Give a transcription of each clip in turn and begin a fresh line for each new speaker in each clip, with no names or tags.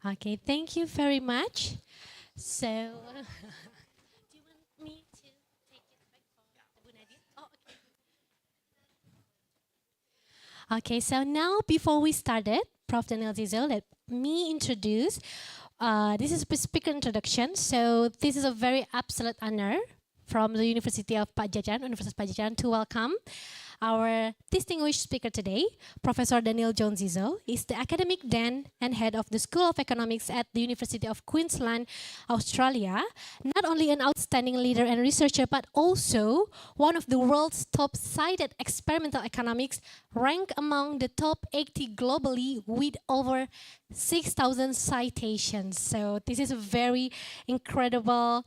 Okay, thank you very much. So, do you want me to take it back for Bu Nadia? Oh, okay, so now before we started, Prof. Daniel Zizo, let me introduce. This is a speaker introduction. So this is a very absolute honor from the University of Pajajaran, Universitas Pajajaran, to welcome our distinguished speaker today, Professor Daniel John Zizo, is the academic dean and head of the School of Economics at the University of Queensland, Australia. Not only an outstanding leader and researcher, but also one of the world's top cited experimental economics, ranked among the top 80 globally with over 6,000 citations. So this is a very incredible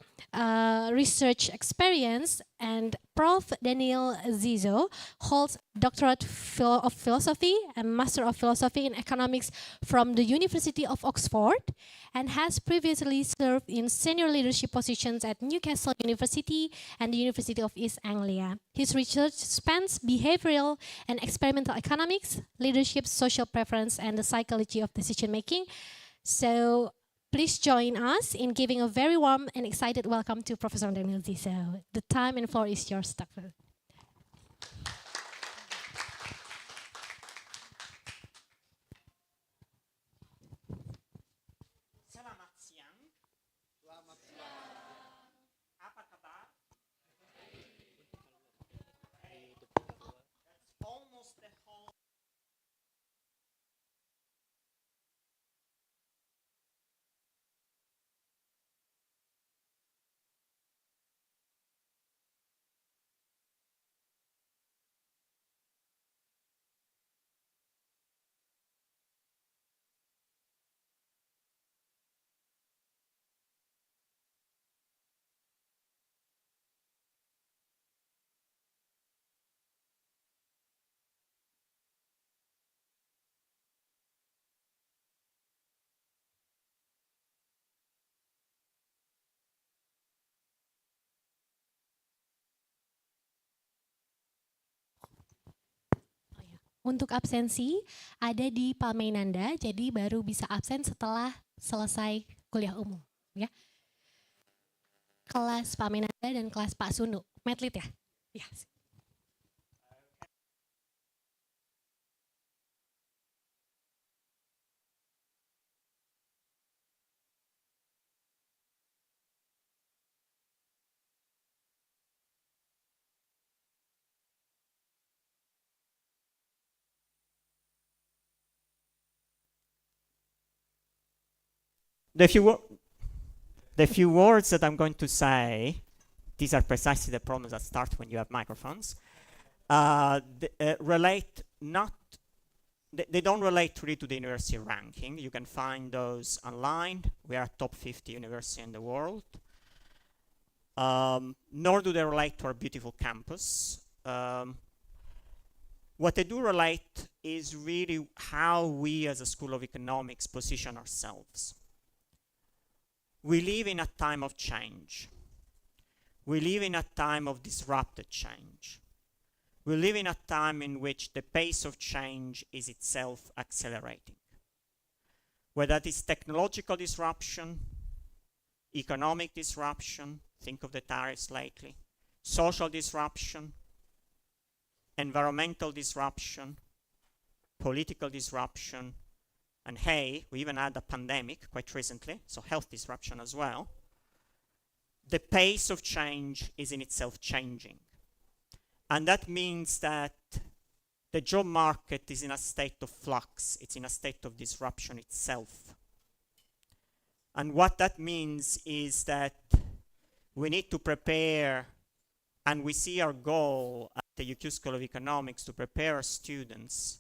research experience, and Prof. Daniel Zizo holds Doctorate of Philosophy and Master of Philosophy in Economics from the University of Oxford, and has previously served in senior leadership positions at Newcastle University and the University of East Anglia. His research spans behavioral and experimental economics, leadership, social preference, and the psychology of decision making. So please join us in giving a very warm and excited welcome to Professor Daniel Zizo. The time and floor is yours, Dr.
Selamat siang. Selamat siang. Apa kabar? That's almost the whole.
Untuk absensi ada di Palmainanda, jadi baru bisa absen setelah selesai kuliah umum, ya. Kelas Palmainanda dan kelas Pak Sunu, medlit ya? Ya.
The few words that I'm going to say, these are precisely the problems that start when you have microphones. Relate not. They don't relate really to the university ranking. You can find those online. We are a top 50 university in the world. Nor do they relate to our beautiful campus. What they do relate is really how we as a School of Economics position ourselves. We live in a time of change. We live in a time of disrupted change. We live in a time in which the pace of change is itself accelerating. Whether that is technological disruption, economic disruption, think of the tariffs lately, social disruption, environmental disruption, political disruption, and hey, we even had a pandemic quite recently, so health disruption as well. The pace of change is in itself changing. And that means that the job market is in a state of flux. It's in a state of disruption itself. And what that means is that we need to prepare, and we see our goal at the UQ School of Economics to prepare our students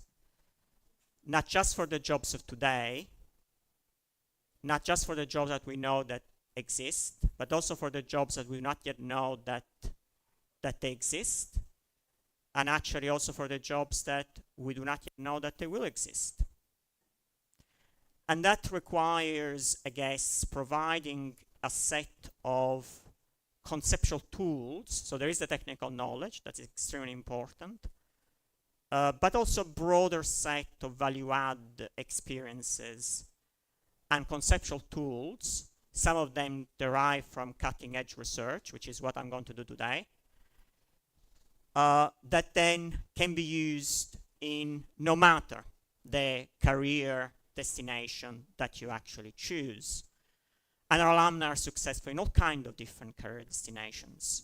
not just for the jobs of today, not just for the jobs that we know that exist, but also for the jobs that we do not yet know that they exist, and actually also for the jobs that we do not yet know that they will exist. And that requires, I guess, providing a set of conceptual tools. So there is the technical knowledge that's extremely important, but also a broader set of value-add experiences and conceptual tools. Some of them derive from cutting-edge research, which is what I'm going to do today, that then can be used in no matter the career destination that you actually choose. And our alumni are successful in all kinds of different career destinations.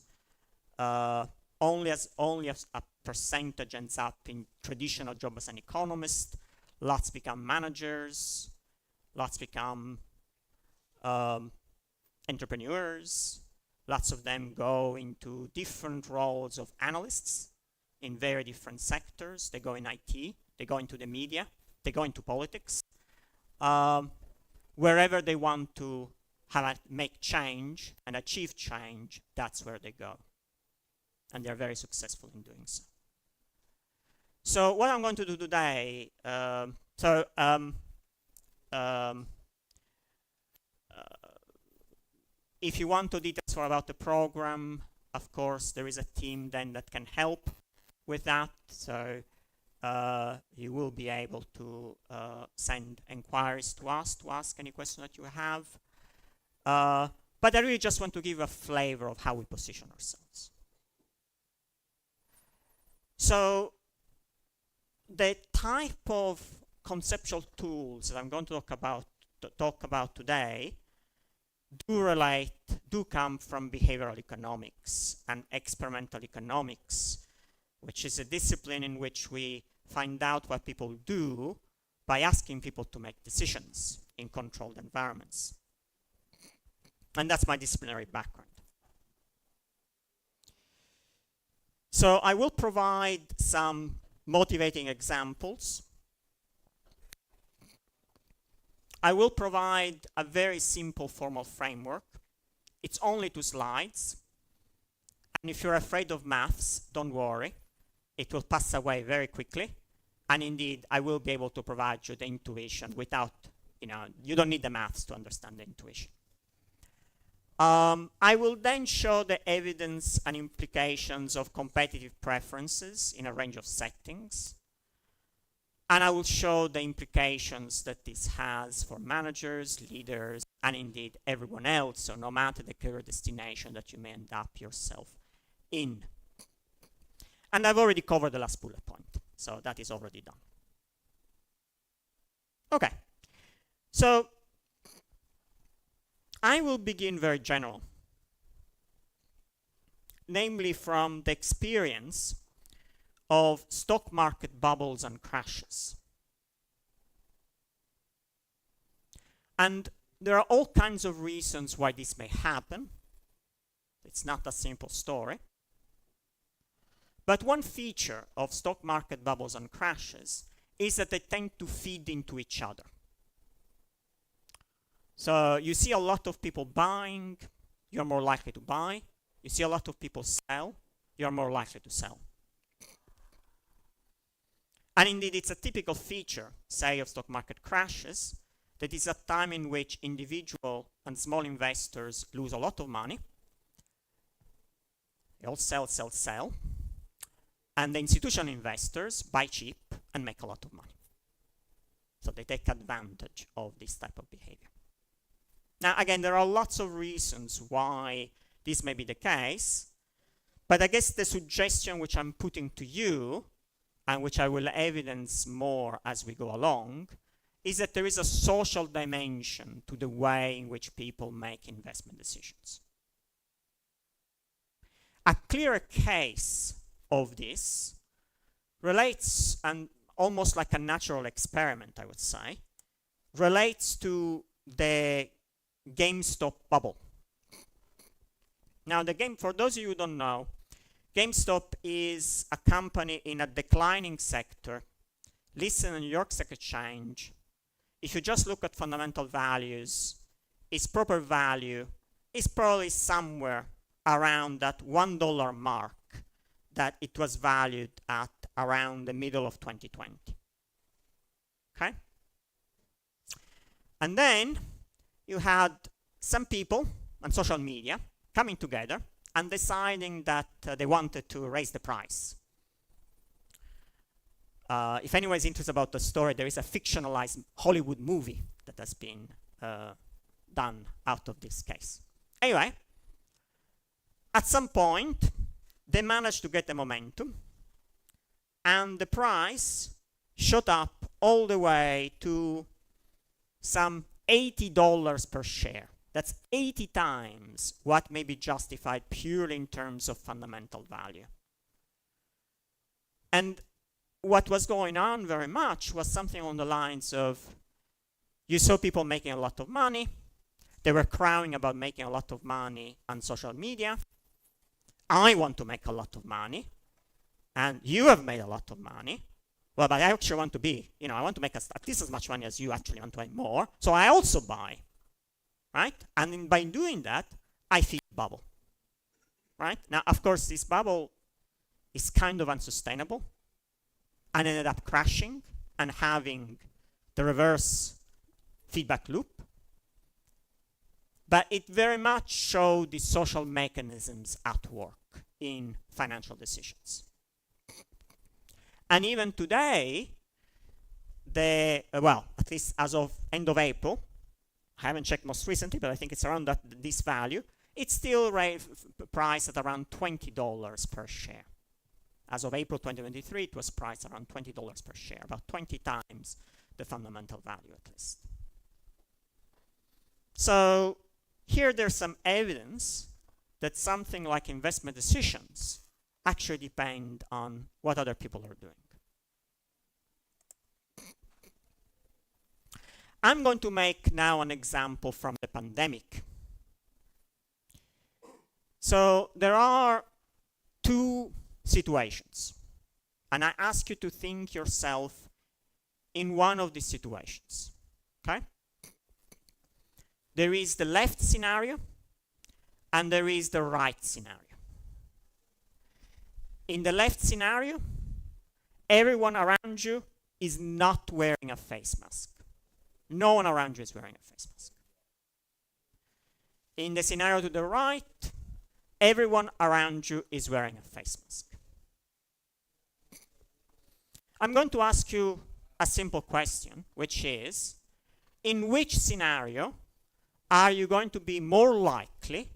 Only as a percentage ends up in traditional job as an economist. Lots become managers. Lots become entrepreneurs. Lots of them go into different roles of analysts in very different sectors. They go in IT. They go into the media. They go into politics. Wherever they want to make change and achieve change, that's where they go. And they're very successful in doing so. So what I'm going to do today, if you want to details more about the program, of course, there is a team then that can help with that. So you will be able to send inquiries to us to ask any question that you have. But I really just want to give a flavor of how we position ourselves. So the type of conceptual tools that I'm going to talk about today do come from behavioral economics and experimental economics, which is a discipline in which we find out what people do by asking people to make decisions in controlled environments. And that's my disciplinary background. So I will provide some motivating examples. I will provide a very simple formal framework. It's only 2 slides. And if you're afraid of maths, don't worry. It will pass away very quickly. And indeed, I will be able to provide you the intuition without, you don't need the maths to understand the intuition. I will then show the evidence and implications of competitive preferences in a range of settings. And I will show the implications that this has for managers, leaders, and indeed everyone else, so no matter the career destination that you may end up yourself in. And I've already covered the last bullet point, so that is already done. Okay, so I will begin very general, namely from the experience of stock market bubbles and crashes. And there are all kinds of reasons why this may happen. It's not a simple story. But one feature of stock market bubbles and crashes is that they tend to feed into each other. So you see a lot of people buying, you're more likely to buy. You see a lot of people sell, you're more likely to sell. And indeed, it's a typical feature, say, of stock market crashes, that is a time in which individual and small investors lose a lot of money. They all sell, sell, sell. And the institutional investors buy cheap and make a lot of money. So they take advantage of this type of behavior. Now, again, there are lots of reasons why this may be the case, but I guess the suggestion which I'm putting to you, and which I will evidence more as we go along, is that there is a social dimension to the way in which people make investment decisions. A clearer case of this relates, and almost like a natural experiment, I would say, relates to the GameStop bubble. Now, for those of you who don't know, GameStop is a company in a declining sector, listed on the New York Stock Exchange. If you just look at fundamental values, its proper value is probably somewhere around that $1 mark that it was valued at around the middle of 2020. Okay? And then you had some people on social media coming together and deciding that they wanted to raise the price. If anyone is interested about the story, there is a fictionalized Hollywood movie that has been done out of this case. Anyway, at some point, they managed to get the momentum, and the price shot up all the way to some $80 per share. That's 80 times what may be justified purely in terms of fundamental value. And what was going on very much was something on the lines of, you saw people making a lot of money. They were crowing about making a lot of money on social media. I want to make a lot of money, and you have made a lot of money. Well, but I actually want to be, I want to make at least as much money as you actually want to make more. So I also buy, right? And by doing that, I feed the bubble, right? Now, of course, this bubble is kind of unsustainable and ended up crashing and having the reverse feedback loop. But it very much showed the social mechanisms at work in financial decisions. And even today, well, at least as of end of April, I haven't checked most recently, but I think it's around this value, it's still priced at around $20 per share. As of April 2023, it was priced around $20 per share, about 20 times the fundamental value at least. So here there's some evidence that something like investment decisions actually depend on what other people are doing. I'm going to make now an example from the pandemic. So there are two situations, and I ask you to think yourself in one of these situations, okay? There is the left scenario, and there is the right scenario. In the left scenario, everyone around you is not wearing a face mask. No one around you is wearing a face mask. In the scenario to the right, everyone around you is wearing a face mask. I'm going to ask you a simple question, which is, in which scenario are you going to be more likely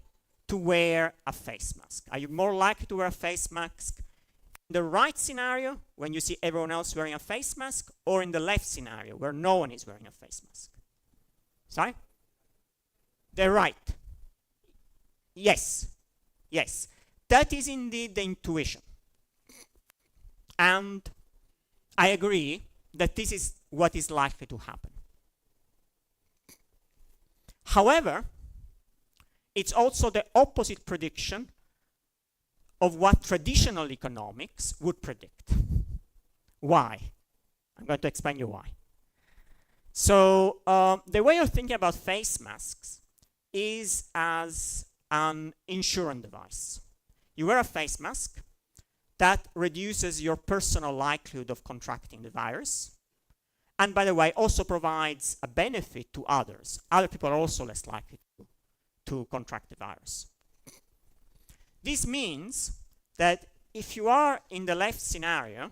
to wear a face mask? Are you more likely to wear a face mask in the right scenario, when you see everyone else wearing a face mask, or in the left scenario, where no one is wearing a face mask? Sorry? The right. Yes. Yes. That is indeed the intuition. And I agree that this is what is likely to happen. However, it's also the opposite prediction of what traditional economics would predict. Why? I'm going to explain you why. So the way of thinking about face masks is as an insurance device. You wear a face mask that reduces your personal likelihood of contracting the virus, and by the way, also provides a benefit to others. Other people are also less likely to contract the virus. This means that if you are in the left scenario,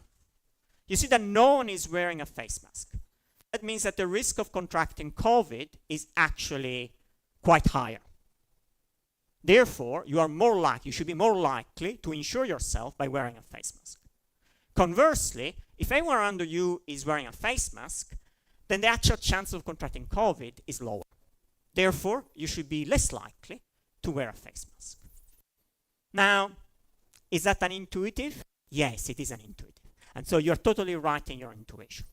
you see that no one is wearing a face mask. That means that the risk of contracting COVID is actually quite higher. Therefore, you should be more likely to insure yourself by wearing a face mask. Conversely, if anyone around you is wearing a face mask, then the actual chance of contracting COVID is lower. Therefore, you should be less likely to wear a face mask. Now, is that an intuitive? Yes, it is an intuitive. And so you're totally right in your intuition.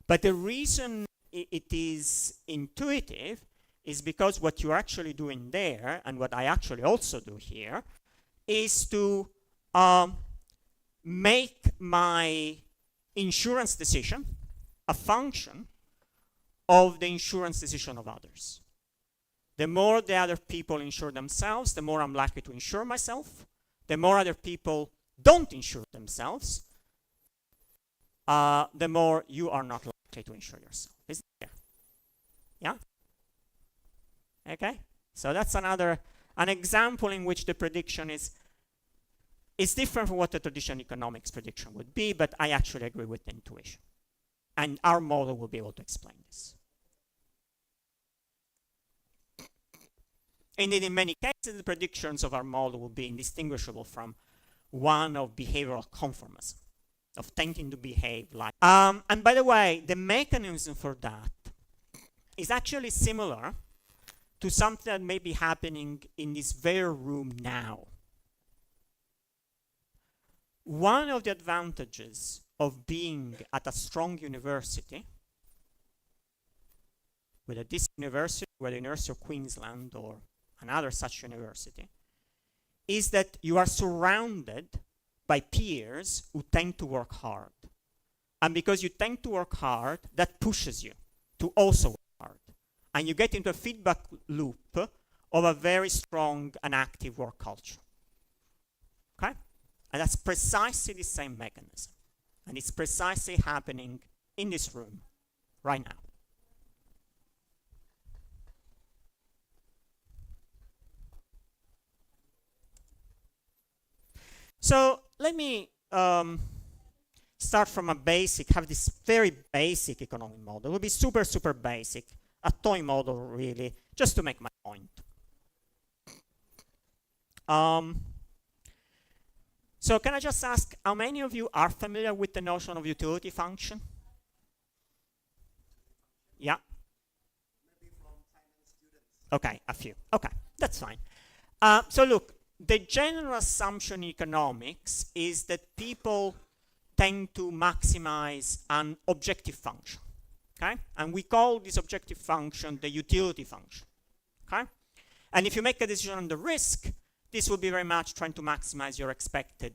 But the reason it is intuitive is because what you're actually doing there, and what I actually also do here, is to make my insurance decision a function of the insurance decision of others. The more the other people insure themselves, the more I'm likely to insure myself. The more other people don't insure themselves, the more you are not likely to insure yourself. Is it clear? Yeah? Okay? So that's an example in which the prediction is different from what the traditional economics prediction would be, but I actually agree with the intuition. And our model will be able to explain this. Indeed, in many cases, the predictions of our model will be indistinguishable from one of behavioral conformism, of tending to behave like. And by the way, the mechanism for that is actually similar to something that may be happening in this very room now. One of the advantages of being at a strong university, whether this university, whether the University of Queensland or another such university, is that you are surrounded by peers who tend to work hard. And because you tend to work hard, that pushes you to also work hard. And you get into a feedback loop of a very strong and active work culture. Okay? And that's precisely the same mechanism. And it's precisely happening in this room right now. So let me start from a basic, have this very basic economic model. It will be super, super basic, a toy model really, just to make my point. So can I just ask, how many of you are familiar with the notion of utility function? Yeah?
Maybe from finance students.
Okay, a few. Okay, that's fine. So look, the general assumption in economics is that people tend to maximize an objective function, okay? And we call this objective function the utility function, okay? And if you make a decision on the risk, this will be very much trying to maximize your expected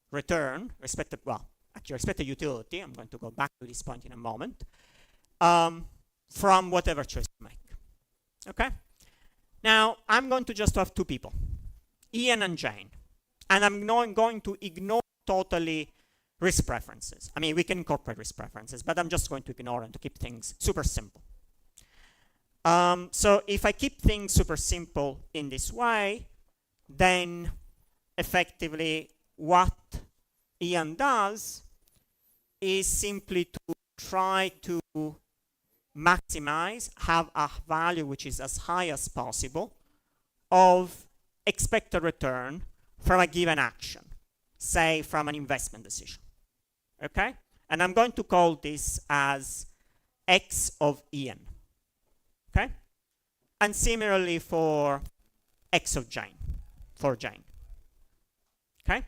return, expected utility. I'm going to go back to this point in a moment, from whatever choice you make, okay? Now, I'm going to just have two people, Ian and Jane. And I'm not going to ignore totally risk preferences. I mean, we can incorporate risk preferences, but I'm just going to ignore them to keep things super simple. So if I keep things super simple in this way, then effectively what Ian does is simply to try to maximize, have a value which is as high as possible of expected return from a given action, say from an investment decision, okay? And I'm going to call this as X of Ian, okay? And similarly for X of Jane, for Jane, okay?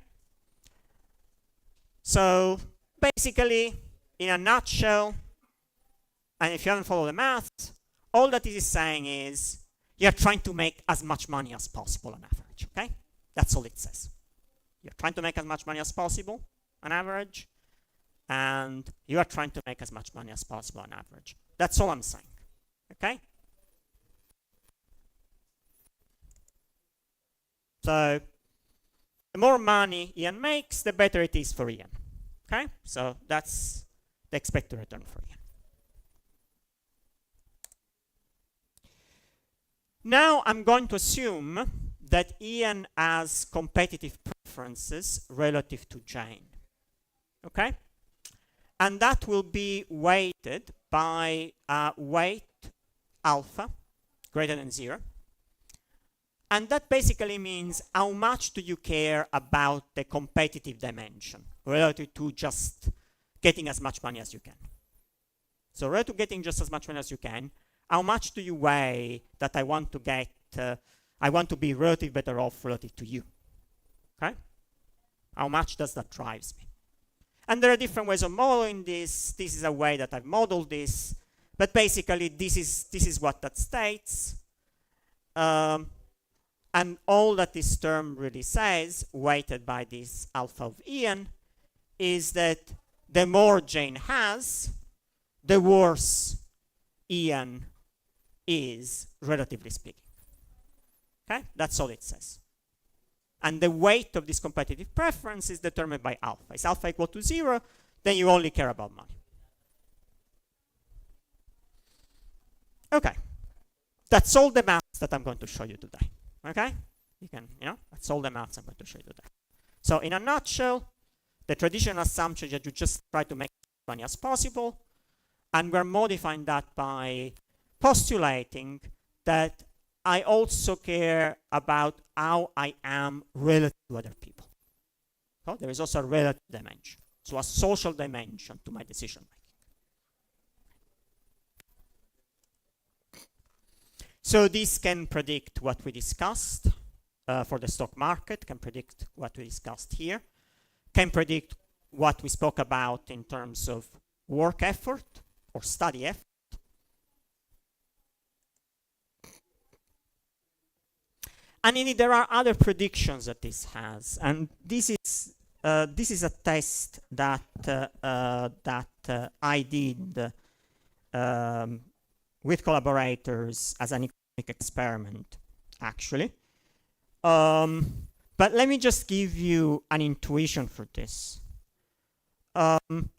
So basically, in a nutshell, and if you haven't followed the math, all that it is saying is you're trying to make as much money as possible on average, okay? That's all it says. You're trying to make as much money as possible on average, and you are trying to make as much money as possible on average. That's all I'm saying, okay? So the more money Ian makes, the better it is for Ian, okay? So that's the expected return for Ian. Now I'm going to assume that Ian has competitive preferences relative to Jane, okay? And that will be weighted by weight alpha greater than 0. And that basically means how much do you care about the competitive dimension relative to just getting as much money as you can. So relative to getting just as much money as you can, how much do you weigh that I want to get, I want to be relatively better off relative to you, okay? How much does that drive me? And there are different ways of modeling this. This is a way that I've modeled this, but basically this is what that states. And all that this term really says, weighted by this alpha of Ian, is that the more Jane has, the worse Ian is, relatively speaking. Okay, that's all it says. And the weight of this competitive preference is determined by alpha. Is alpha equal to 0, then you only care about money. Okay, that's all the maths that I'm going to show you today. Okay, that's all the maths I'm going to show you today. So in a nutshell, the traditional assumption is that you just try to make as money as possible, and we're modifying that by postulating that I also care about how I am relative to other people. So there is also a relative dimension, so a social dimension to my decision making. So this can predict what we discussed for the stock market, can predict what we discussed here, can predict what we spoke about in terms of work effort or study effort. And indeed, there are other predictions that this has, and this is a test that I did with collaborators as an economic experiment, actually. But let me just give you an intuition for this.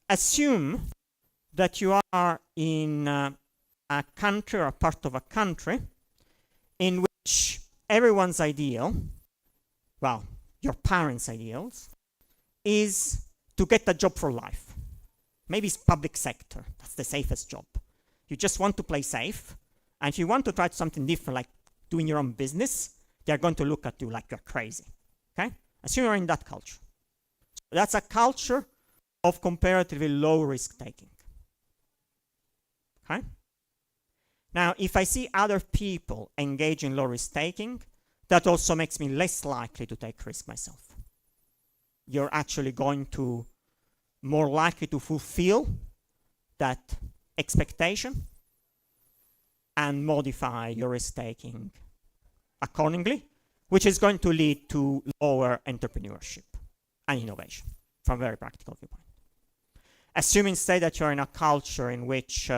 Assume that you are in a country or a part of a country in which everyone's ideal, well, your parents' ideals, is to get a job for life. Maybe it's public sector. That's the safest job. You just want to play safe. And if you want to try something different, like doing your own business, they're going to look at you like you're crazy. Okay? Assume you're in that culture. So that's a culture of comparatively low risk taking. Okay? Now, if I see other people engage in low risk taking, that also makes me less likely to take risk myself. You're actually going to more likely to fulfill that expectation and modify your risk taking accordingly, which is going to lead to lower entrepreneurship and innovation from a very practical viewpoint. Assume instead that you're in a culture in which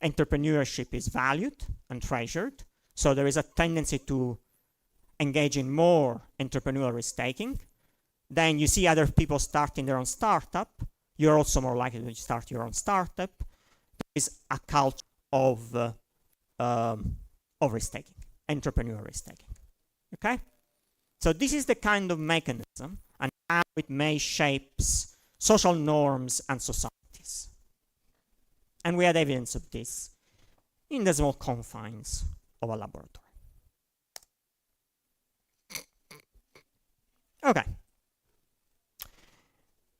entrepreneurship is valued and treasured, so there is a tendency to engage in more entrepreneurial risk taking. Then you see other people starting their own startup, you're also more likely to start your own startup. There is a culture of risk taking, entrepreneurial risk taking. Okay? So this is the kind of mechanism and how it may shapes social norms and societies. And we had evidence of this in the small confines of a laboratory. Okay.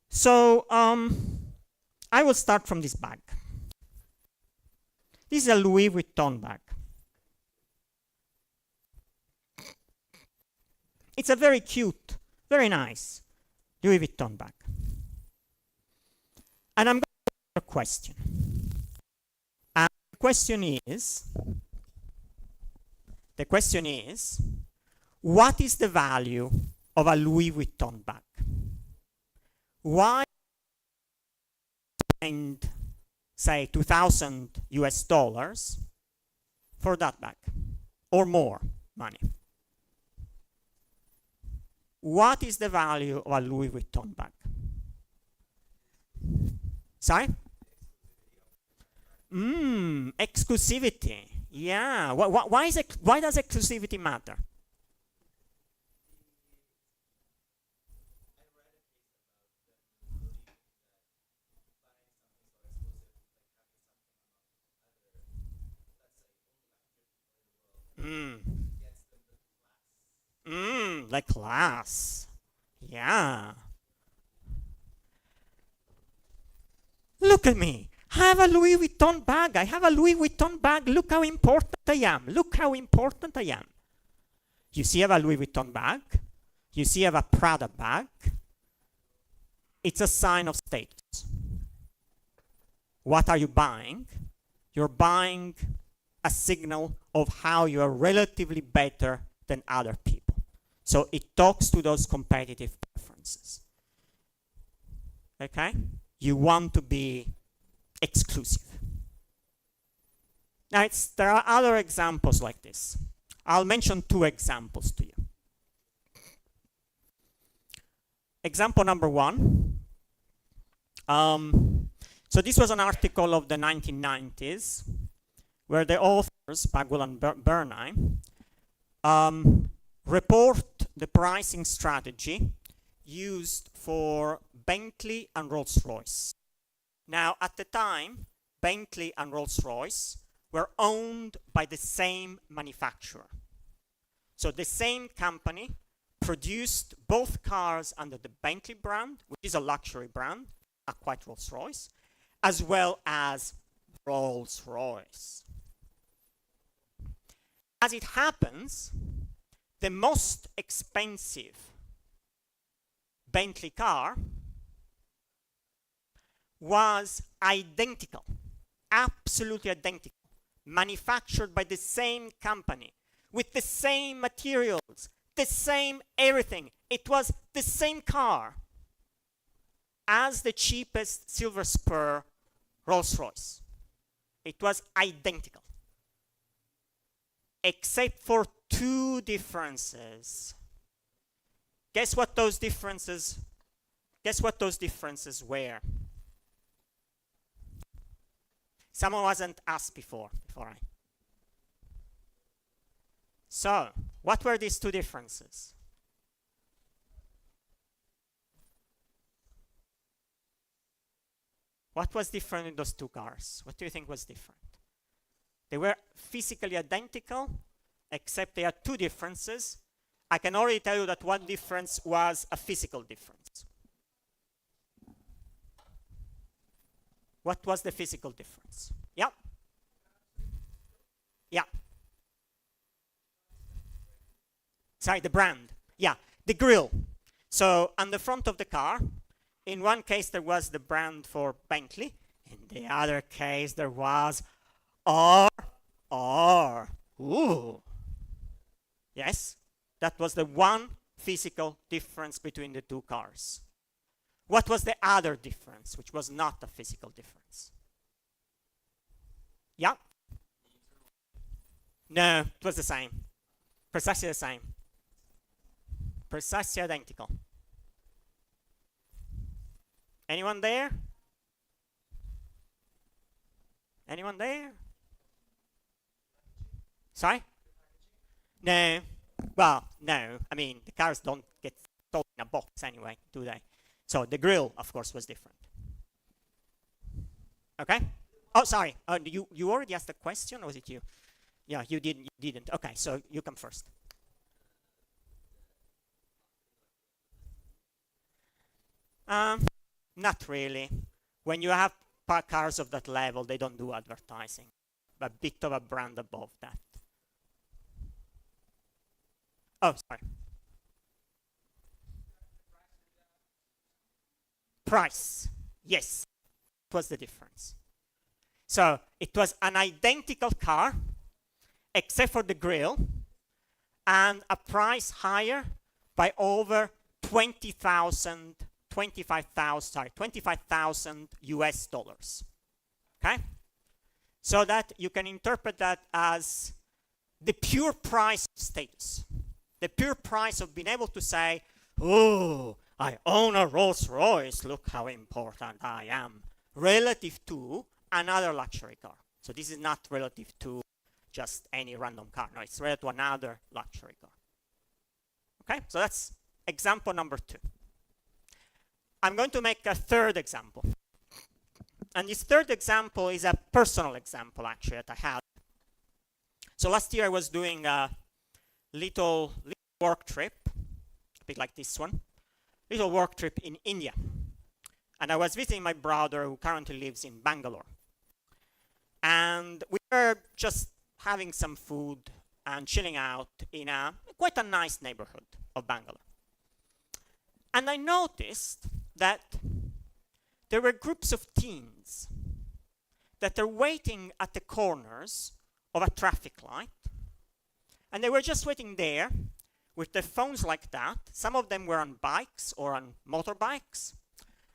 So I will start from this bag. This is a Louis Vuitton bag. It's a very cute, very nice Louis Vuitton bag. And I'm going to ask a question. And the question is, what is the value of a Louis Vuitton bag? Why spend, say, $2,000 US for that bag, or more money? What is the value of a Louis Vuitton bag? Sorry? Exclusivity. Yeah. Why does exclusivity matter? The class. Yeah. Look at me. I have a Louis Vuitton bag. I have a Louis Vuitton bag. Look how important I am. Look how important I am. You see I have a Louis Vuitton bag. You see I have a Prada bag. It's a sign of status. What are you buying? You're buying a signal of how you are relatively better than other people. So it talks to those competitive preferences. Okay? You want to be exclusive. Now, there are other examples like this. I'll mention two examples to you. Example number one. So this was an article of the 1990s where the authors, Bagwell and Bernheim, report the pricing strategy used for Bentley and Rolls-Royce. Now, at the time, Bentley and Rolls-Royce were owned by the same manufacturer. So the same company produced both cars under the Bentley brand, which is a luxury brand, not quite Rolls-Royce, as well as Rolls-Royce. As it happens, the most expensive Bentley car was identical, absolutely identical, manufactured by the same company, with the same materials, the same everything. It was the same car as the cheapest silver spur Rolls-Royce. It was identical, except for two differences. Guess what those differences were? Someone wasn't asked before I. So, what were these two differences? What was different in those two cars? What do you think was different? They were physically identical, except they had two differences. I can already tell you that one difference was a physical difference. What was the physical difference? Yeah. Yeah. Sorry, the brand. Yeah, the grille. So on the front of the car, in one case there was the brand for Bentley. In the other case there was R. Ooh. Yes, that was the one physical difference between the two cars. What was the other difference, which was not a physical difference? Yeah? No, it was the same. Precisely the same. Precisely identical. Anyone there? Anyone there? Sorry? No. Well, no. I mean, the cars don't get sold in a box anyway, do they? So the grille, of course, was different. Okay? Oh, sorry. You already asked the question, or was it you? Yeah, you didn't. Okay, so you come first. Not really. When you have cars of that level, they don't do advertising. A bit of a brand above that. Oh, sorry. Price. Yes. What was the difference? So it was an identical car, except for the grille, and a price higher by over 25,000 US dollars. Okay? So that you can interpret that as the pure price of status. The pure price of being able to say, oh, I own a Rolls-Royce, look how important I am, relative to another luxury car. So this is not relative to just any random car. No, it's relative to another luxury car. Okay, so that's example number 2. I'm going to make a third example. And this third example is a personal example, actually, that I had. So last year I was doing a little work trip, a bit like this one, little work trip in India. And I was visiting my brother who currently lives in Bangalore. And we were just having some food and chilling out in quite a nice neighborhood of Bangalore. And I noticed that there were groups of teens that are waiting at the corners of a traffic light. And they were just waiting there with their phones like that. Some of them were on bikes or on motorbikes.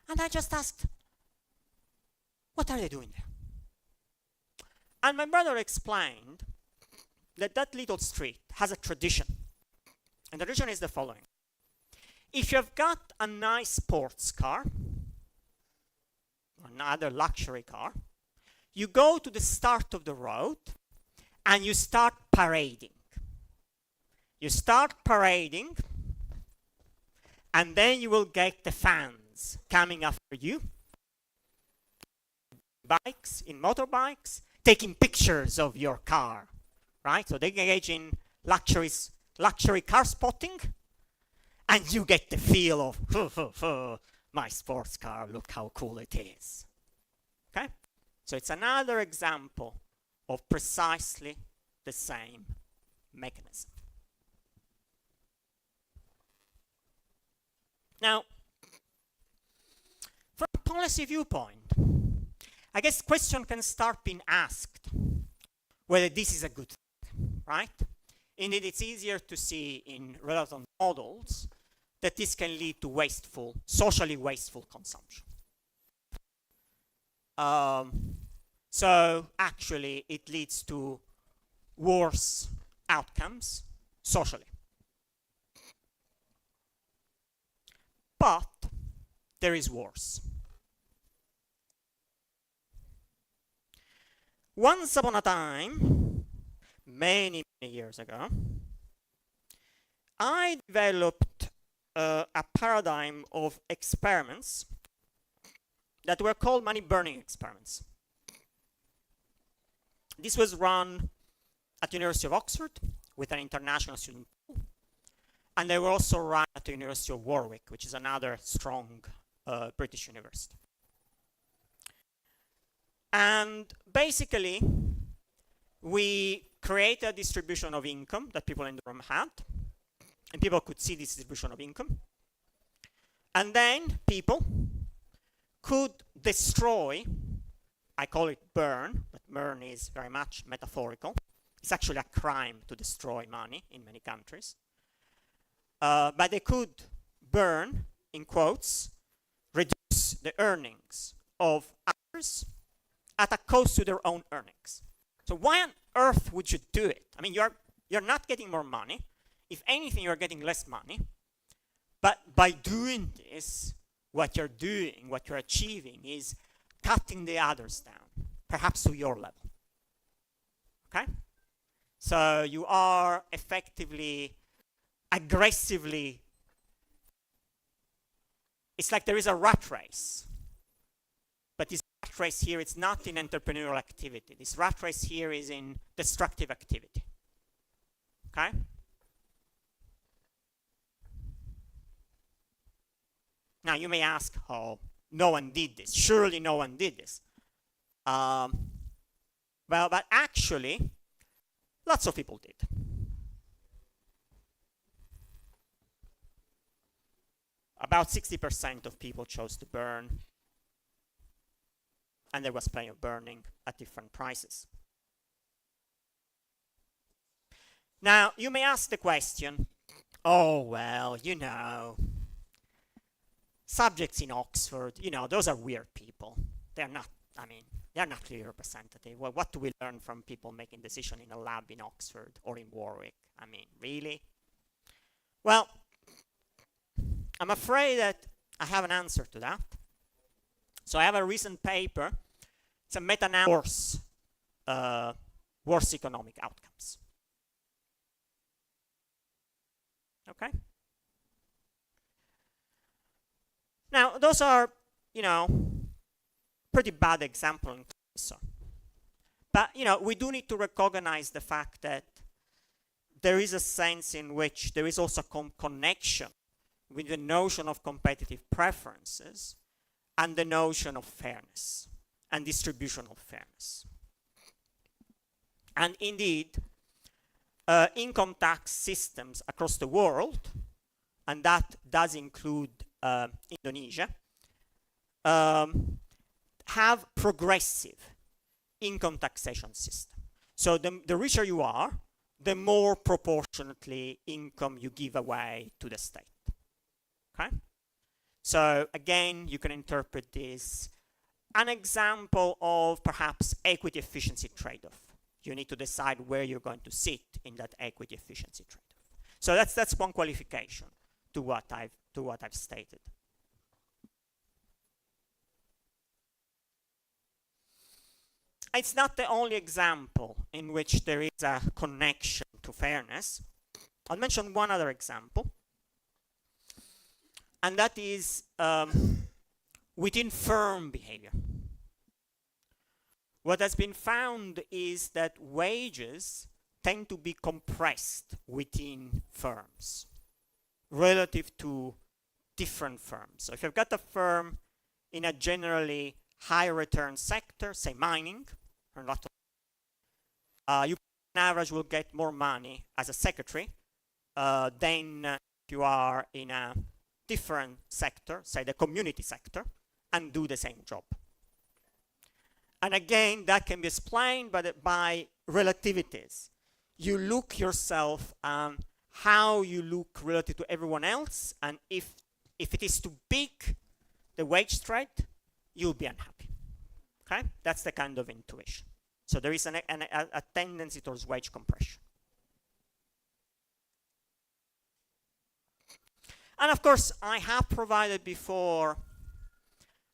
And I just asked, what are they doing there? And my brother explained that little street has a tradition. And the tradition is the following. If you have got a nice sports car, another luxury car, you go to the start of the road and you start parading. You start parading, and then you will get the fans coming after you, bikes, in motorbikes, taking pictures of your car, right? So they engage in luxury car spotting, and you get the feel of, my sports car, look how cool it is. Okay? So it's another example of precisely the same mechanism. Now, from a policy viewpoint, I guess question can start being asked whether this is a good thing, right? Indeed, it's easier to see in relevant models that this can lead to wasteful, socially wasteful consumption. So actually, it leads to worse outcomes socially. But there is worse. Once upon a time, many years ago, I developed a paradigm of experiments that were called money burning experiments. This was run at the University of Oxford with an international student pool, and they were also run at the University of Warwick, which is another strong British university. And basically, we created a distribution of income that people in the room had, and people could see this distribution of income. And then people could destroy, I call it burn, but burn is very much metaphorical. It's actually a crime to destroy money in many countries. But they could burn, in quotes, reduce the earnings of others at a cost to their own earnings. So why on earth would you do it? I mean, you're not getting more money. If anything, you're getting less money. But by doing this, what you're doing, what you're achieving is cutting the others down, perhaps to your level. Okay? So you are effectively, aggressively, it's like there is a rat race. But this rat race here, it's not in entrepreneurial activity. This rat race here is in destructive activity. Okay? Now you may ask, oh, no one did this. Surely no one did this. Well, but actually, lots of people did. About 60% of people chose to burn, and there was plenty of burning at different prices. Now, you may ask the question, oh, well, you know, subjects in Oxford, you know, those are weird people. They're not, I mean, they're not really representative. Well, what do we learn from people making decisions in a lab in Oxford or in Warwick? I mean, really? Well, I'm afraid that I have an answer to that. So I have a recent paper. It's a meta-analysis worse economic outcomes. Okay? Now, those are, you know, pretty bad examples. But, you know, we do need to recognize the fact that there is a sense in which there is also a connection with the notion of competitive preferences and the notion of fairness and distributional fairness. And indeed, income tax systems across the world, and that does include Indonesia, have progressive income taxation system. So the richer you are, the more proportionately income you give away to the state. Okay? So again, you can interpret this an example of perhaps equity efficiency trade-off. You need to decide where you're going to sit in that equity efficiency trade-off. So that's one qualification to what I've stated. It's not the only example in which there is a connection to fairness. I'll mention one other example, and that is within firm behavior. What has been found is that wages tend to be compressed within firms relative to different firms. So if you've got a firm in a generally high return sector, say mining, or not, you on average will get more money as a secretary than if you are in a different sector, say the community sector, and do the same job. And again, that can be explained by relativities. You look yourself how you look relative to everyone else, and if it is too big, the wage spread, you'll be unhappy. Okay, that's the kind of intuition. So there is a tendency towards wage compression. And of course, I have provided before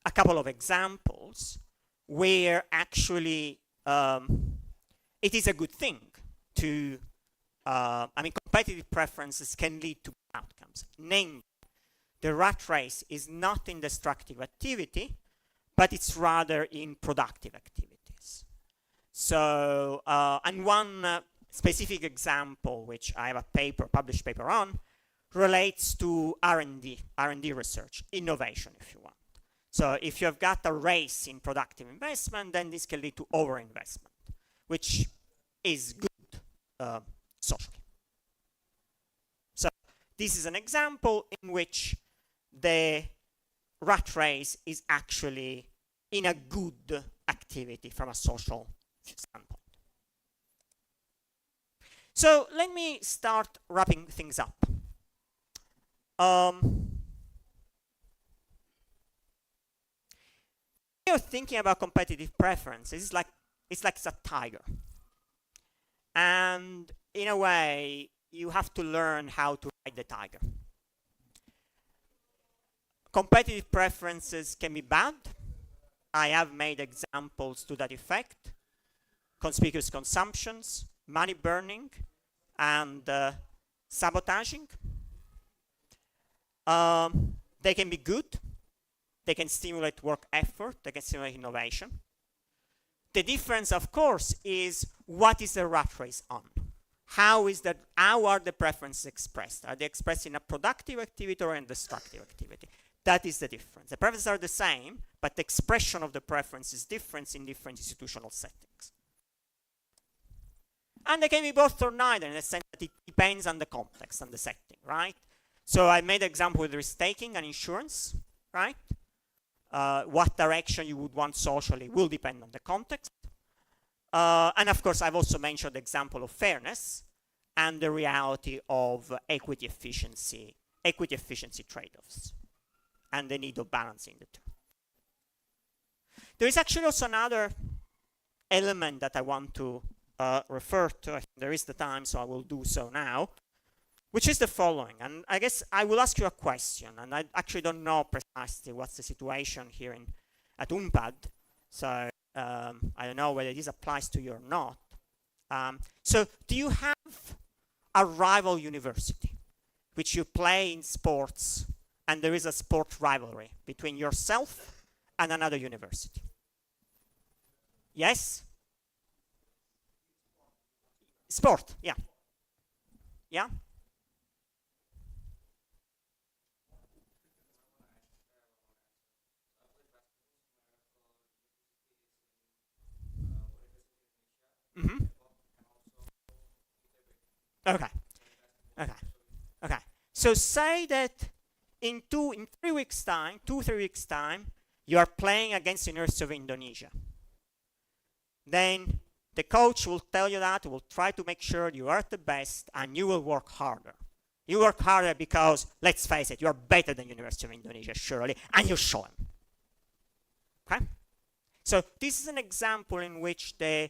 a couple of examples where actually it is a good thing to, competitive preferences can lead to outcomes. Namely, the rat race is not in destructive activity, but it's rather in productive activities. So, and one specific example, which I have a published paper on, relates to R&D research, innovation, if you want. So if you've got a race in productive investment, then this can lead to overinvestment, which is good socially. So this is an example in which the rat race is actually in a good activity from a social standpoint. So let me start wrapping things up. You're thinking about competitive preferences, it's like a tiger. And in a way, you have to learn how to ride the tiger. Competitive preferences can be bad. I have made examples to that effect. Conspicuous consumptions, money burning, and sabotaging. They can be good. They can stimulate work effort. They can stimulate innovation. The difference, of course, is what is the rat race on? How are the preferences expressed? Are they expressed in a productive activity or in a destructive activity? That is the difference. The preferences are the same, but the expression of the preference is different in different institutional settings. And they can be both or neither, in the sense that it depends on the context and the setting, right? So I made an example with risk-taking and insurance, right? What direction you would want socially will depend on the context. And of course, I've also mentioned the example of fairness and the reality of equity efficiency trade-offs, and the need of balancing the two. There is actually also another element that I want to refer to. I think there is the time, so I will do so now, which is the following. And I guess I will ask you a question, and I actually don't know precisely what's the situation here at UNPAD, so I don't know whether this applies to you or not. So do you have a rival university which you play in sports, and there is a sport rivalry between yourself and another university? Yes? Sport, yeah. Yeah? Mm-hmm. Okay. So say that in 3 weeks' time, 2-3 weeks' time, you are playing against the University of Indonesia. Then the coach will tell you that, will try to make sure you are the best, and you will work harder. You work harder because, let's face it, you are better than University of Indonesia, surely, and you show them. Okay? So this is an example in which the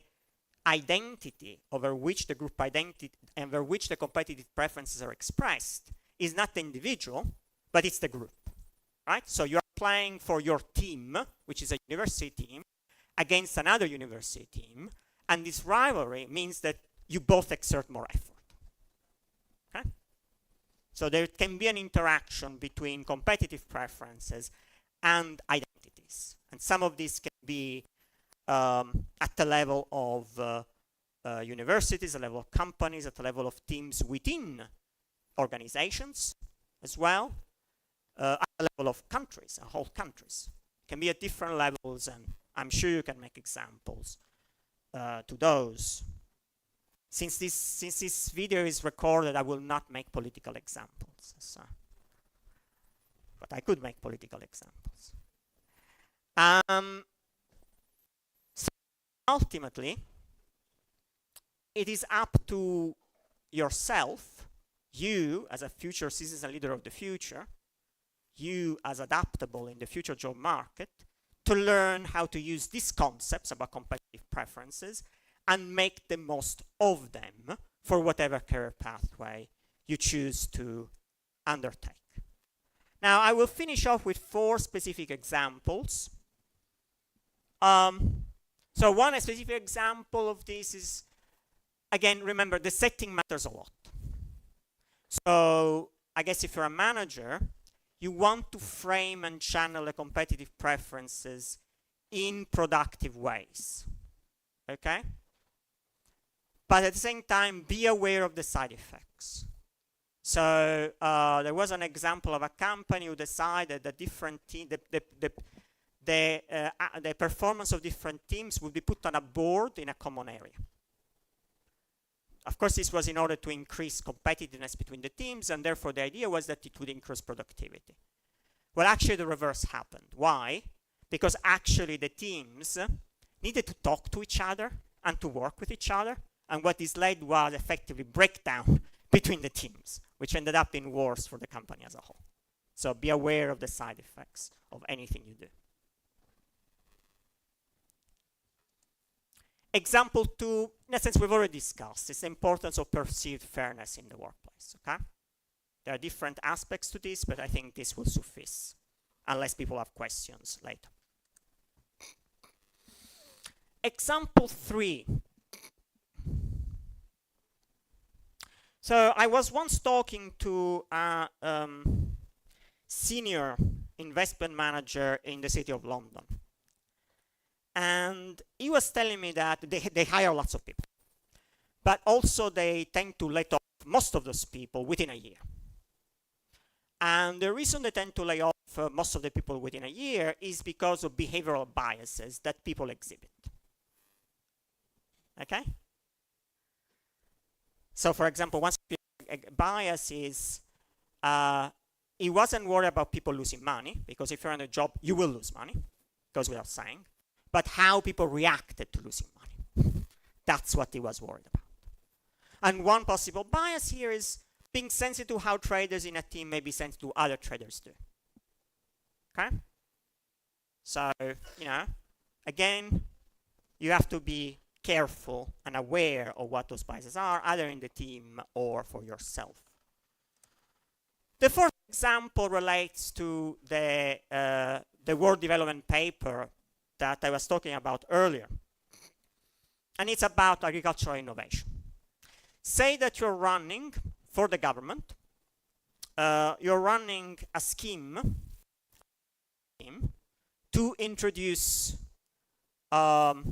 identity over which the group identity and over which the competitive preferences are expressed is not the individual, but it's the group, right? So you're playing for your team, which is a university team, against another university team, and this rivalry means that you both exert more effort, okay? So there can be an interaction between competitive preferences and identities, and some of these can be at the level of universities, at the level of companies, at the level of teams within organizations as well, at the level of countries, whole countries. It can be at different levels, and I'm sure you can make examples to those. Since this video is recorded, I will not make political examples. So. But I could make political examples. So ultimately, it is up to yourself, you as a future citizen leader of the future, you as adaptable in the future job market, to learn how to use these concepts about competitive preferences and make the most of them for whatever career pathway you choose to undertake. Now, I will finish off with 4 specific examples. So one specific example of this is, again, remember, the setting matters a lot. So I guess if you're a manager, you want to frame and channel the competitive preferences in productive ways, okay? But at the same time, be aware of the side effects. So there was an example of a company who decided that different the performance of different teams would be put on a board in a common area. Of course, this was in order to increase competitiveness between the teams, and therefore the idea was that it would increase productivity. Well, actually the reverse happened. Why? Because actually the teams needed to talk to each other and to work with each other, and what this led was effectively breakdown between the teams, which ended up in wars for the company as a whole. So be aware of the side effects of anything you do. Example 2, in a sense, we've already discussed, is the importance of perceived fairness in the workplace, okay? There are different aspects to this, but I think this will suffice, unless people have questions later. Example 3. So I was once talking to a senior investment manager in the city of London. And he was telling me that they hire lots of people, but also they tend to let off most of those people within a year. And the reason they tend to lay off most of the people within a year is because of behavioral biases that people exhibit. Okay? So for example, one bias is he wasn't worried about people losing money, because if you're in a job, you will lose money, goes without saying. But how people reacted to losing money. That's what he was worried about. And one possible bias here is being sensitive to how traders in a team may be sensitive to other traders do. Okay? So, you know, again, you have to be careful and aware of what those biases are, either in the team or for yourself. The fourth example relates to the World Development Paper that I was talking about earlier. And it's about agricultural innovation. Say that you're running for the government, you're running a scheme to introduce some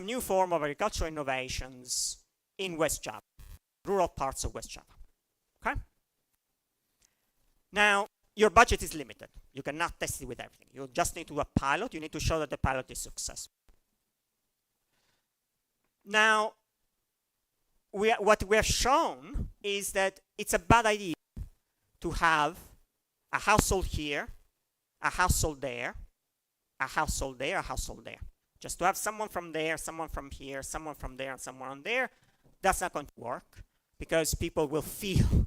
new form of agricultural innovations in West Java, rural parts of West Java. Okay? Now, your budget is limited. You cannot test it with everything. You just need to do a pilot. You need to show that the pilot is successful. Now, what we have shown is that it's a bad idea to have a household here, a household there, a household there, a household there. Just to have someone from there, someone from here, someone from there, and someone on there, that's not going to work, because people will feel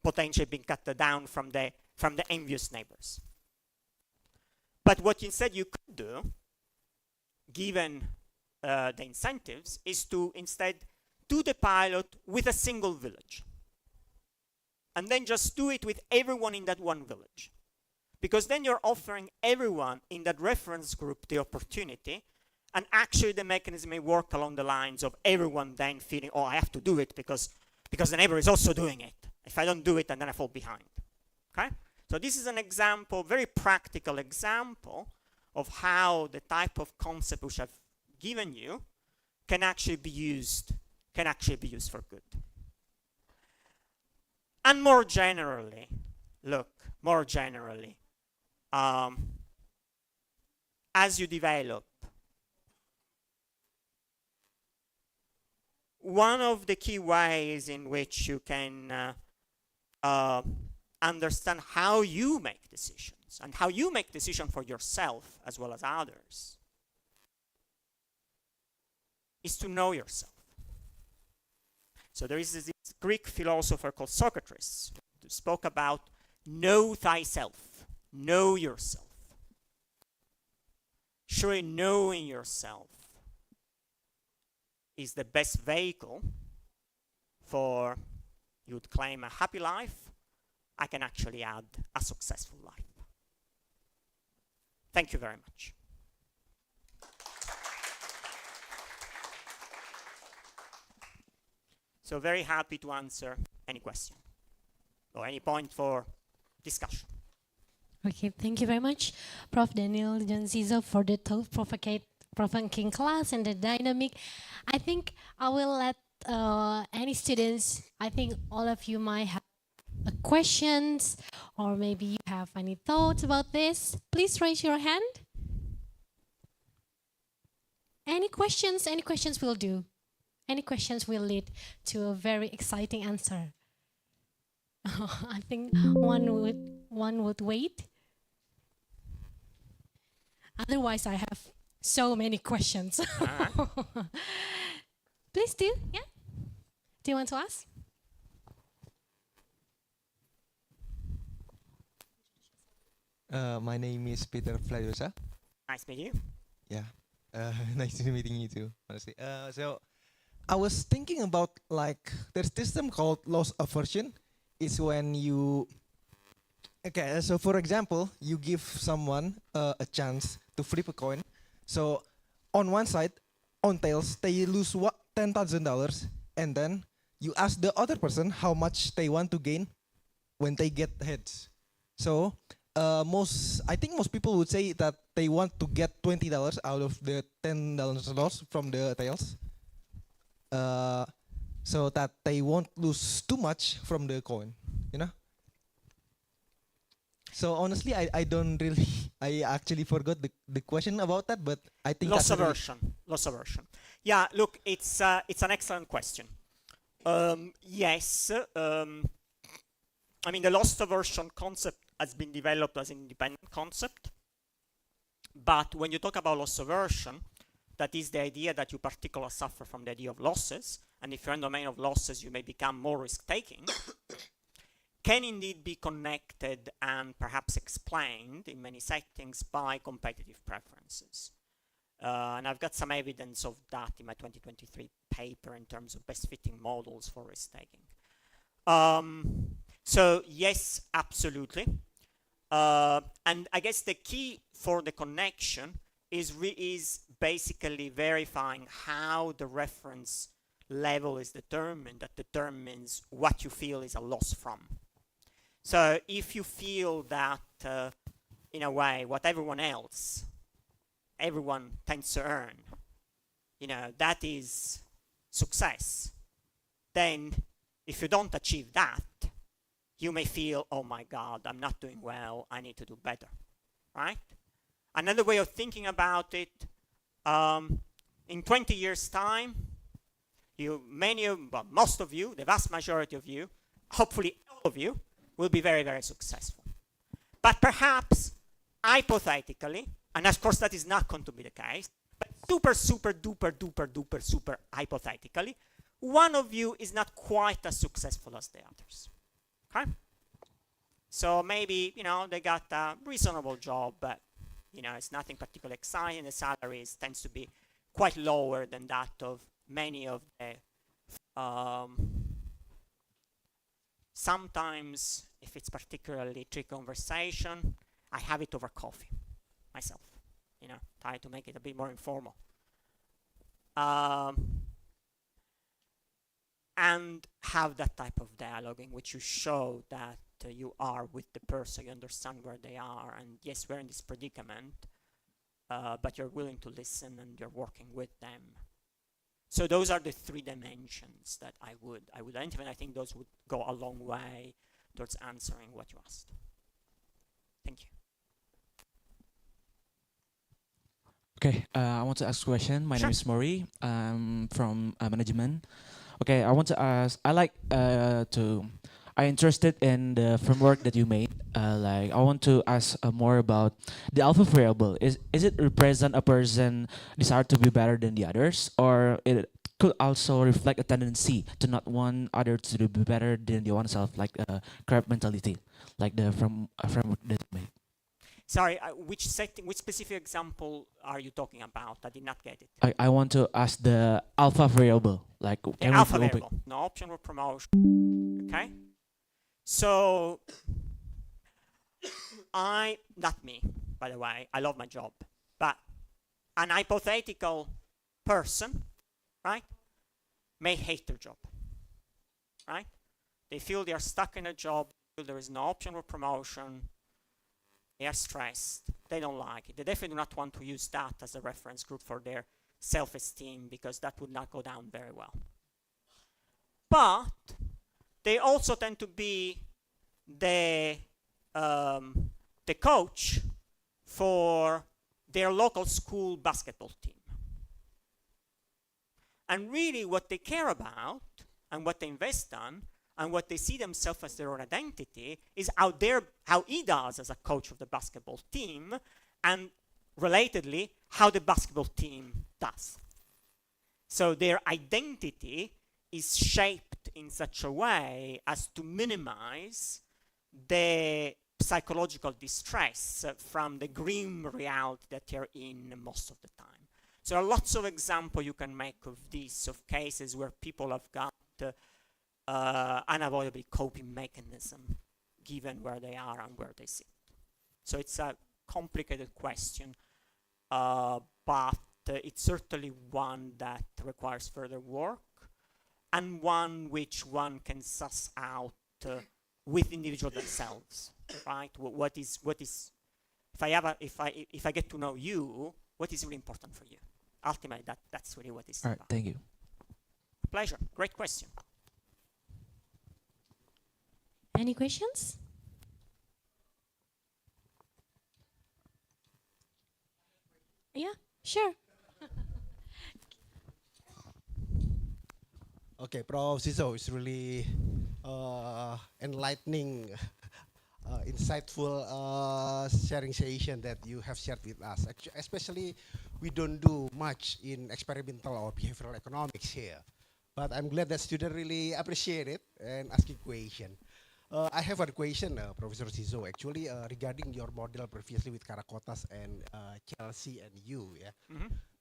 potentially being cut down from the envious neighbors. But what instead you could do, given the incentives, is to instead do the pilot with a single village. And then just do it with everyone in that one village. Because then you're offering everyone in that reference group the opportunity, and actually the mechanism may work along the lines of everyone then feeling, oh, I have to do it because the neighbor is also doing it. If I don't do it, then I fall behind. Okay? So this is an example, very practical example of how the type of concept which I've given you can actually be used for good. And more generally, as you develop, one of the key ways in which you can understand how you make decisions, and how you make decisions for yourself as well as others, is to know yourself. So there is this Greek philosopher called Socrates who spoke about know thyself, know yourself. Surely knowing yourself is the best vehicle for, you would claim, a happy life. I can actually add a successful life. Thank you very much. So very happy to answer any question or any point for discussion.
Okay, thank you very much, Prof. Daniel Janzizo, for the provoking class and the dynamic. I think I will let any students, I think all of you might have questions, or maybe you have any thoughts about this. Please raise your hand. Any questions will do. Any questions will lead to a very exciting answer. I think one would wait. Otherwise, I have so many questions. Please do, yeah? Do you want to ask?
My name is Peter Flaviosa.
Nice to meet you.
Yeah, nice to meeting you too, honestly. So I was thinking about, like, there's this term called loss aversion. It's when you, okay, so for example, you give someone a chance to flip a coin. So on one side, on tails, they lose $10,000, and then you ask the other person how much they want to gain when they get heads. So I think most people would say that they want to get $20 out of the $10 loss from the tails, so that they won't lose too much from the coin, you know? So honestly, I don't really, I actually forgot the question about that, but I think
Loss aversion. Yeah, look, it's an excellent question. Yes, I mean, the loss aversion concept has been developed as an independent concept. But when you talk about loss aversion, that is the idea that you particularly suffer from the idea of losses. And if you're in the domain of losses, you may become more risk-taking. Can indeed be connected and perhaps explained in many settings by competitive preferences. And I've got some evidence of that in my 2023 paper in terms of best fitting models for risk-taking. So yes, absolutely. And I guess the key for the connection is basically verifying how the reference level is determined, that determines what you feel is a loss from. So if you feel that, in a way, what everyone tends to earn, you know, that is success, then if you don't achieve that, you may feel, oh my God, I'm not doing well, I need to do better, right? Another way of thinking about it, in 20 years' time, most of you, the vast majority of you, hopefully all of you, will be very, very successful. But perhaps, hypothetically, and of course that is not going to be the case, but super hypothetically, one of you is not quite as successful as the others. Okay? So maybe, you know, they got a reasonable job, but You know, it's nothing particularly exciting. The salaries tends to be quite lower than that of many of the sometimes, if it's particularly tricky conversation, I have it over coffee myself. You know, try to make it a bit more informal. And have that type of dialogue in which you show that you are with the person, you understand where they are, and yes, we're in this predicament, but you're willing to listen and you're working with them. So those are the three dimensions that I would identify, and I think those would go a long way towards answering what you asked. Thank you.
Okay, I want to ask a question. My
Sure.
name is Mori. I'm from management. Okay, I want to ask. I'm interested in the framework that you made. Like, I want to ask more about the alpha variable. Is it represent a person desire to be better than the others, or it could also reflect a tendency to not want others to be better than the oneself, like crab mentality, like the framework that you made.
Sorry, which specific example are you talking about? I did not get it.
I want to ask the alpha variable. Like,
The
can we
alpha
go back-
variable, no option or promotion. Okay? So, not me, by the way, I love my job, but an hypothetical person, right, may hate their job, right? They feel they are stuck in a job, feel there is no option for promotion, they are stressed, they don't like it. They definitely do not want to use that as a reference group for their self-esteem, because that would not go down very well. But they also tend to be the coach for their local school basketball team. And really what they care about and what they invest on and what they see themselves as their own identity is how he does as a coach of the basketball team, and relatedly, how the basketball team does. So their identity is shaped in such a way as to minimize the psychological distress from the grim reality that they're in most of the time. So there are lots of examples you can make of this, of cases where people have got unavoidable coping mechanism given where they are and where they sit. So it's a complicated question, but it's certainly one that requires further work, and one which one can suss out with individuals themselves, right? What is if I get to know you, what is really important for you? Ultimately, that's really what it's
All right,
about.
thank you.
Pleasure. Great question.
Any questions? Yeah, sure.
Okay, Prof. Zizo, it's really enlightening, insightful sharing session that you have shared with us. Especially, we don't do much in experimental or behavioral economics here, but I'm glad that students really appreciate it and asking question. I have a question, Professor Zizo, actually regarding your model previously with Karakotas and Chelsea and you. Yeah,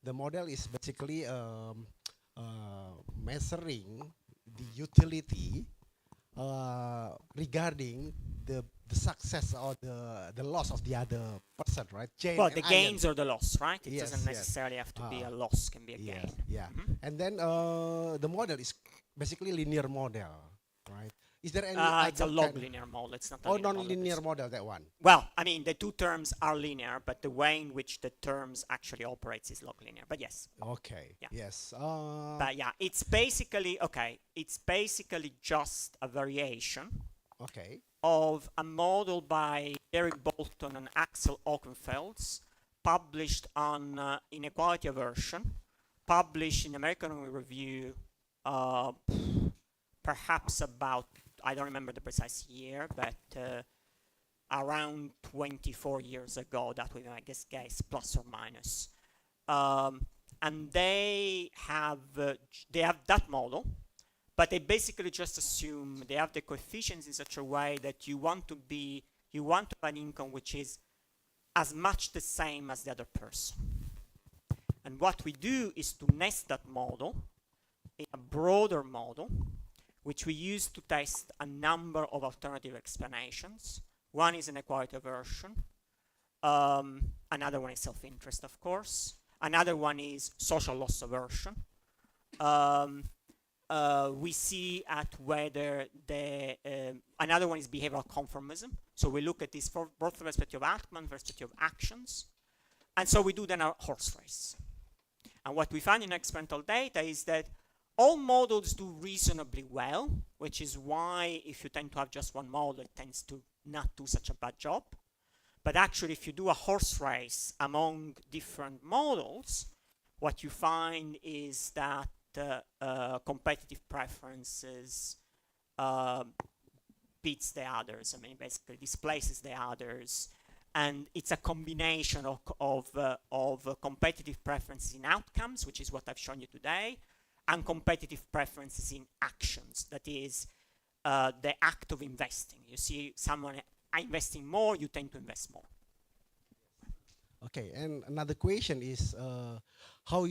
the model is basically measuring the utility regarding the success or the loss of the other person, right? Jane
Well,
and
the
Ian.
gains or the loss, right? It
Yes,
doesn't
yes.
necessarily have to be a loss, can be a
Yeah,
gain.
yeah. And then the model is basically linear model, right? Is there any
It's a
other
log
kind-
linear model. It's not a
or
linear model,
non-linear
it's-
model, that one?
Well, I mean, the two terms are linear, but the way in which the terms actually operates is log linear. But yes.
Okay.
Yeah.
Yes.
But yeah, it's basically just a variation
Okay.
of a model by Eric Bolton and Axel Okenfelds, published on Inequality Aversion, published in American Economic Review, perhaps about, I don't remember the precise year, but around 24 years ago. That would be my guess, plus or minus. And they have that model, but they basically just assume they have the coefficients in such a way that you want to have an income which is as much the same as the other person. And what we do is to nest that model in a broader model, which we use to test a number of alternative explanations. One is inequality aversion. Another one is self-interest, of course. Another one is social loss aversion. We see at whether another one is behavioral conformism. So we look at this both from the perspective of outcome, perspective of actions. And so we do then a horse race. And what we find in experimental data is that all models do reasonably well, which is why if you tend to have just one model, it tends to not do such a bad job. But actually, if you do a horse race among different models, what you find is that competitive preferences beats the others. I mean, basically displaces the others. And it's a combination of competitive preferences in outcomes, which is what I've shown you today, and competitive preferences in actions. That is the act of investing. You see someone investing more, you tend to invest more.
Okay, and another question is how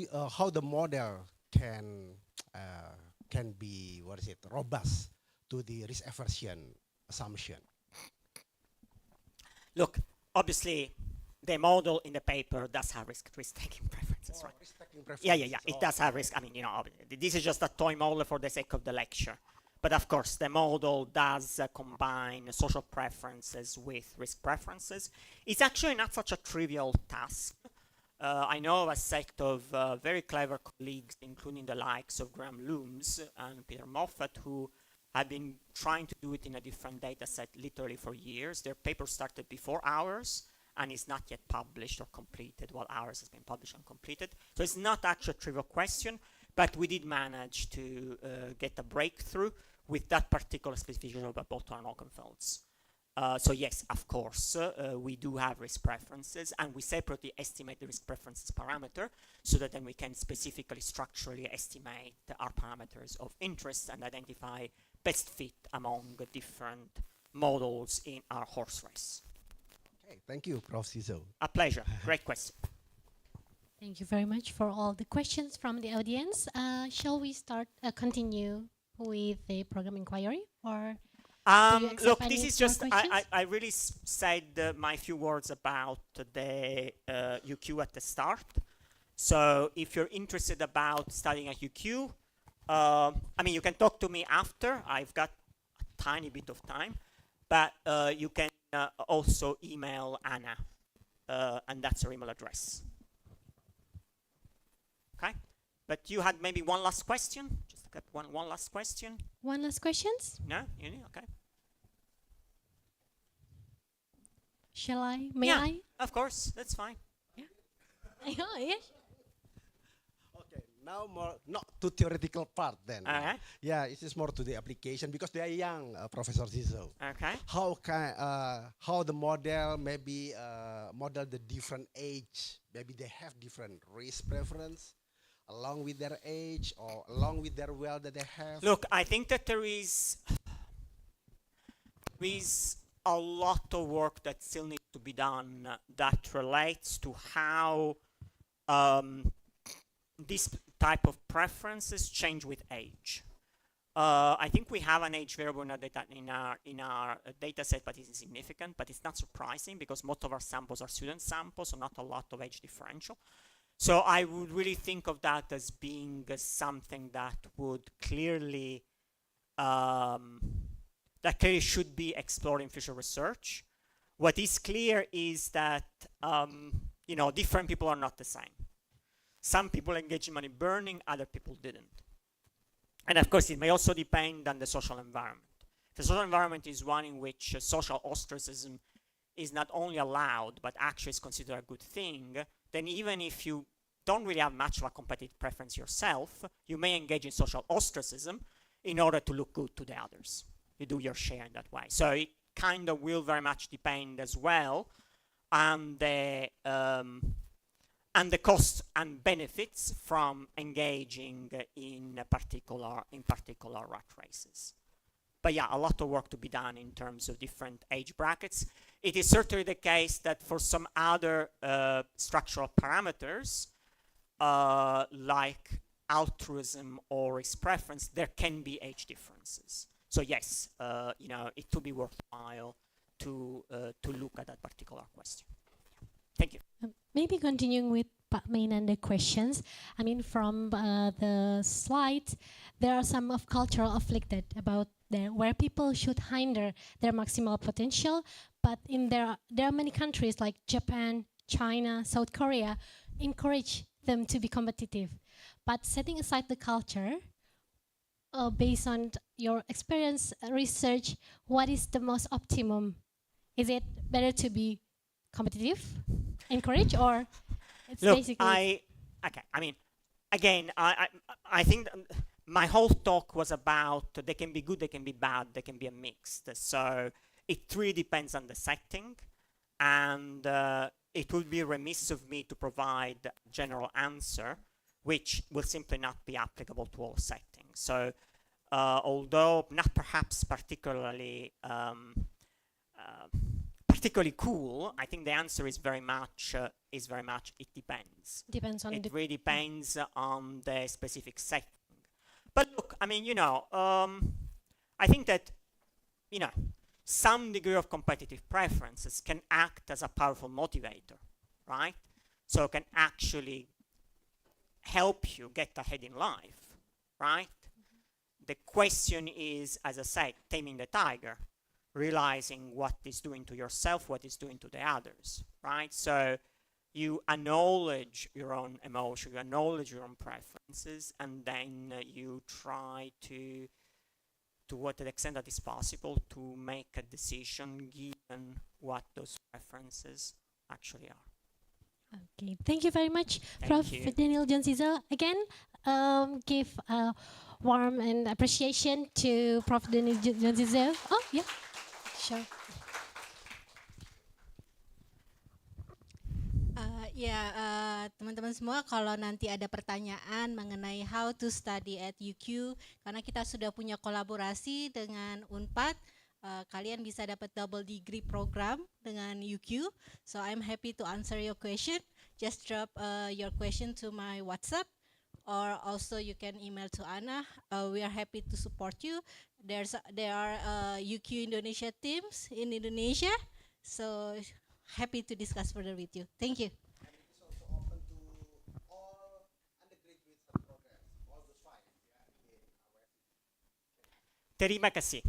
the model can be robust to the risk aversion assumption.
Look, obviously, the model in the paper does have risk-taking preferences, right?
Risk-taking preferences.
Yeah. It does have risk. I mean, this is just a toy model for the sake of the lecture. But of course, the model does combine social preferences with risk preferences. It's actually not such a trivial task. I know of a set of very clever colleagues, including the likes of Graham Looms and Peter Moffat, who have been trying to do it in a different data set literally for years. Their paper started before ours and is not yet published or completed, while ours has been published and completed. So it's not actually a trivial question, but we did manage to get a breakthrough with that particular specification of Bolton and Oakenfelds. So yes, of course, we do have risk preferences, and we separately estimate the risk preferences parameter so that then we can specifically structurally estimate our parameters of interest and identify best fit among different models in our horse race.
Okay, thank you, Prof. Siso.
A pleasure. Great question.
Thank you very much for all the questions from the audience. Shall we continue with the program inquiry, or
look, this is just, I really said my few words about the UQ at the start. So if you're interested about studying at UQ, I mean, you can talk to me after. I've got a tiny bit of time, but you can also email Anna, and that's her email address. Okay, but you had maybe one last question? Just got one last question?
One last questions?
No? Okay.
Shall I? May
yeah,
I?
Of course, that's fine.
Yeah. Yes.
Okay, now more not to theoretical part then.
Okay.
Yeah, it is more to the application because they are young, Professor Siso.
Okay.
How the model maybe model the different age, maybe they have different risk preference along with their age or along with their wealth that they have.
Look, I think that there is a lot of work that still needs to be done that relates to how this type of preferences change with age. I think we have an age variable in our data set, but it's insignificant. But it's not surprising because most of our samples are student samples, so not a lot of age differential. So I would really think of that as being something that would clearly should be explored in future research. What is clear is that different people are not the same. Some people engage in money burning, other people didn't. And of course, it may also depend on the social environment. If the social environment is one in which social ostracism is not only allowed, but actually is considered a good thing, then even if you don't really have much of a competitive preference yourself, you may engage in social ostracism in order to look good to the others. You do your share in that way. So it kind of will very much depend as well on the costs and benefits from engaging in particular rat races. But yeah, a lot of work to be done in terms of different age brackets. It is certainly the case that for some other structural parameters, like altruism or risk preference, there can be age differences. So yes, it would be worthwhile to look at that particular question. Thank you.
Maybe continuing with Pak Mainan's questions. I mean, from the slides, there are some of cultural afflicted about where people should hinder their maximal potential, but there are many countries like Japan, China, South Korea, encourage them to be competitive. But setting aside the culture, based on your experience, research, what is the most optimum? Is it better to be competitive, encourage, or it's
Look,
basically...
I think my whole talk was about they can be good, they can be bad, they can be a mixed. So it really depends on the setting, and it would be remiss of me to provide a general answer, which will simply not be applicable to all settings. So although not perhaps particularly cool, I think the answer is very much it depends.
Depends on
it really depends on the specific setting. But look, I mean, I think that, some degree of competitive preferences can act as a powerful motivator, right? So it can actually help you get ahead in life, right? The question is, as I said, taming the tiger, realizing what it's doing to yourself, what it's doing to the others, right? So you acknowledge your own emotion, you acknowledge your own preferences, and then you try to what extent that is possible, to make a decision given what those preferences actually are.
Okay, thank you very much,
Thank
Prof.
you.
Daniel Jonzizel. Again, give a warm and appreciation to Prof. Daniel Jonzizel. Oh, yeah, sure.
Teman-teman semua, kalau nanti ada pertanyaan mengenai how to study at UQ, karena kita sudah punya kolaborasi dengan Unpad, kalian bisa dapat double degree program dengan UQ. So I'm happy to answer your question. Just drop your question to my WhatsApp, or also you can email to Anna. We are happy to support you. There are UQ Indonesia teams in Indonesia, so happy to discuss further with you. Thank you.
Terima kasih.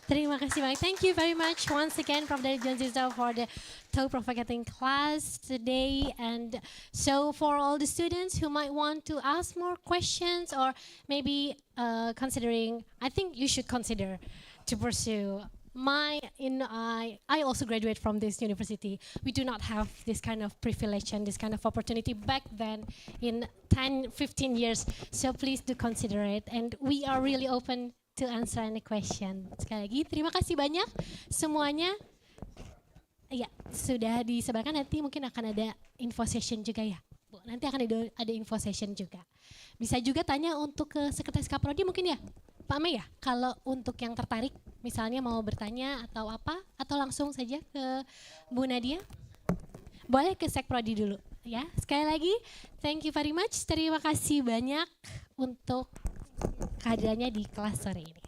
Terima kasih banyak. Thank you very much once again, Prof. Daniel Jonzizel, for the thought-provoking class today. And so for all the students who might want to ask more questions, or maybe considering, I think you should consider to pursue I also graduate from this university. We do not have this kind of privilege and this kind of opportunity back then in 10, 15 years. So please do consider it. And we are really open to answer any question. Sekali lagi, terima kasih banyak semuanya. Ya, sudah disebarkan, nanti mungkin akan ada info session juga ya. Bu, nanti akan ada info session juga. Bisa juga tanya untuk ke Sekretaris Kaprodi mungkin ya, Pak Mei ya, kalau untuk yang tertarik misalnya mau bertanya atau apa, atau langsung saja ke Bu Nadia. Boleh ke Sekprodi dulu ya. Sekali lagi, thank you very much. Terima kasih banyak untuk kehadirannya di kelas sore ini.